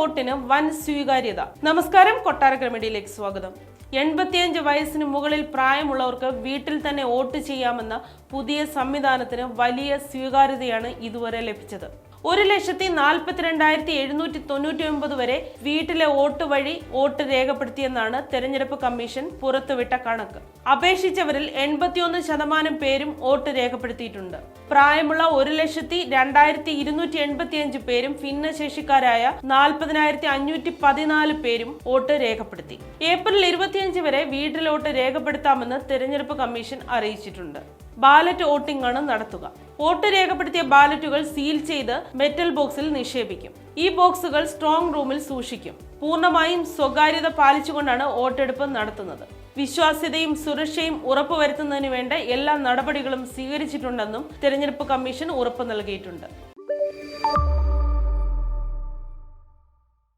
വോട്ടിന് വൻ സ്വീകാര്യത. നമസ്കാരം, കൊട്ടാരക്കര മീഡിയയിലേക്ക് സ്വാഗതം. 85 വയസ്സിന് മുകളിൽ പ്രായമുള്ളവർക്ക് വീട്ടിൽ തന്നെ വോട്ട് ചെയ്യാമെന്ന പുതിയ സംവിധാനത്തിന് വലിയ സ്വീകാര്യതയാണ് ഇതുവരെ ലഭിച്ചത്. 1,42,799 വരെ വീട്ടിലെ വോട്ട് വഴി വോട്ട് രേഖപ്പെടുത്തിയെന്നാണ് തെരഞ്ഞെടുപ്പ് കമ്മീഷൻ പുറത്തുവിട്ട കണക്ക്. അപേക്ഷിച്ചവരിൽ 81% പേരും വോട്ട് രേഖപ്പെടുത്തിയിട്ടുണ്ട്. പ്രായമുള്ള 1,02,285 പേരും ഭിന്നശേഷിക്കാരായ 40,514 പേരും വോട്ട് രേഖപ്പെടുത്തി. ഏപ്രിൽ 25 വരെ വീട്ടിൽ വോട്ട് രേഖപ്പെടുത്താമെന്ന് തെരഞ്ഞെടുപ്പ് കമ്മീഷൻ അറിയിച്ചിട്ടുണ്ട്. ബാലറ്റ് വോട്ടിംഗ് ആണ് നടത്തുക. വോട്ട് രേഖപ്പെടുത്തിയ ബാലറ്റുകൾ സീൽ ചെയ്ത് മെറ്റൽ ബോക്സിൽ നിക്ഷേപിക്കും. ഈ ബോക്സുകൾ സ്ട്രോങ് റൂമിൽ സൂക്ഷിക്കും. പൂർണ്ണമായും സ്വകാര്യത പാലിച്ചുകൊണ്ടാണ് വോട്ടെടുപ്പ് നടത്തുന്നത്. വിശ്വാസ്യതയും സുരക്ഷയും ഉറപ്പുവരുത്തുന്നതിന് വേണ്ട എല്ലാ നടപടികളും സ്വീകരിച്ചിട്ടുണ്ടെന്നും തെരഞ്ഞെടുപ്പ് കമ്മീഷൻ ഉറപ്പു നൽകിയിട്ടുണ്ട്.